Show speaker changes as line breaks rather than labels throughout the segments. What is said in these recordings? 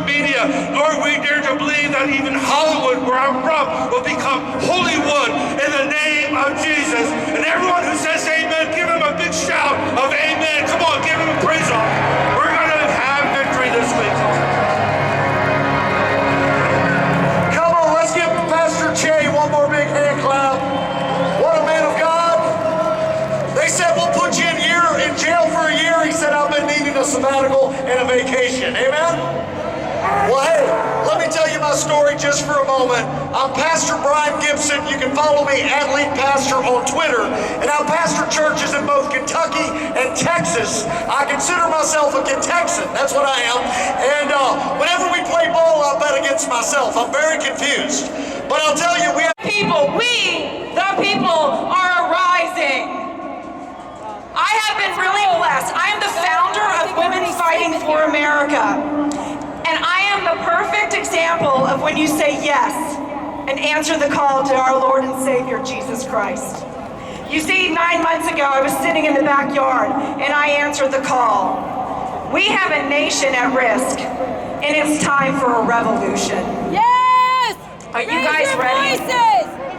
social media, nor we dare to believe that even Hollywood, where I'm from, will become Hollywood in the name of Jesus. And everyone who says amen, give him a big shout of amen. Come on, give him a praise offering. We're going to have victory this week.
Come on, let's give Pastor Che one more big hand clap. What a man of God. They said, we'll put you in jail for a year. He said, I've been needing a sabbatical and a vacation. Amen? Well, hey, let me tell you my story just for a moment. I'm Pastor Brian Gibson. You can follow me at Lead Pastor on Twitter. And I pastor churches in both Kentucky and Texas. I consider myself a Kentuxan. That's what I am. And whenever we play ball, I bet against myself. I'm very confused. But I'll tell you, we have
people, the people, are arising. I have been really blessed. I am the founder of Women Fighting for America. And I am the perfect example of when you say yes and answer the call to our Lord and Savior, Jesus Christ. You see, 9 months ago, I was sitting in the backyard and I answered the call. We have a nation at risk, and it's time for a revolution.
Yes!
Are you guys ready?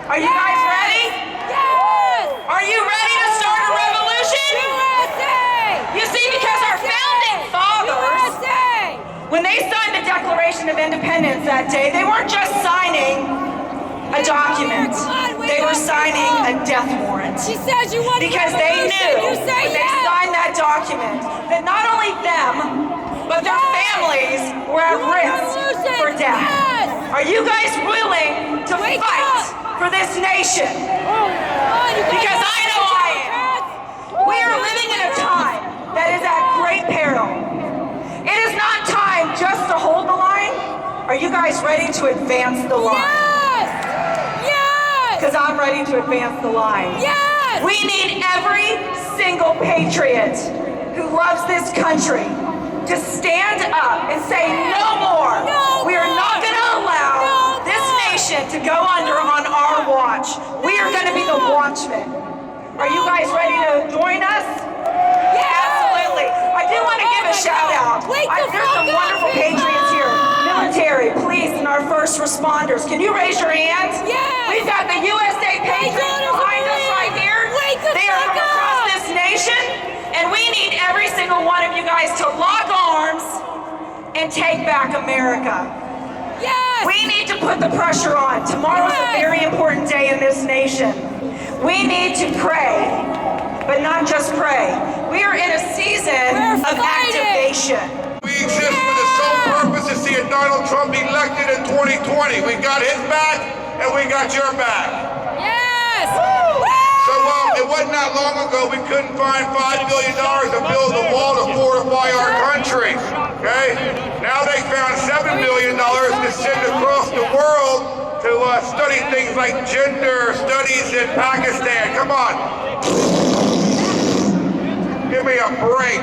Are you guys ready?
Yes!
Are you ready to start a revolution?
USA!
You see, because our founding fathers,
USA!
when they signed the Declaration of Independence that day, they weren't just signing a document. They were signing a death warrant.
She says you want
Because they knew
you say
when they
yes!
signed that document that not only them, but their families were at risk for death.
Yes!
Are you guys willing to
Wake
fight
up!
for this nation? Because I know I am. We are living in a time that is at great peril. It is not time just to hold the line. Are you guys ready to advance the line?
Yes! Yes!
Because I'm ready to advance the line.
Yes!
We need every single patriot who loves this country to stand up and say no more.
No
We are not going to allow
No
this
more.
nation to go under on our watch. We are going to be the watchmen. Are you guys ready to join us? Absolutely. I do want to give a shout out. There's some wonderful patriots here. Military, police, and our first responders. Can you raise your hands?
Yes.
We've got the USA Patriots behind us right here. They are from across this nation, and we need every single one of you guys to lock arms and take back America.
Yes!
We need to put the pressure on. Tomorrow's a very important day in this nation. We need to pray, but not just pray. We are in a season of activation.
We exist for the sole purpose of seeing Donald Trump elected in 2020. We got his back, and we got your back.
Yes!
So it wasn't that long ago we couldn't find $5 billion to build a wall to fortify our country. Okay? Now they found $7 billion to send across the world to study things like gender studies in Pakistan. Come on. Give me a break.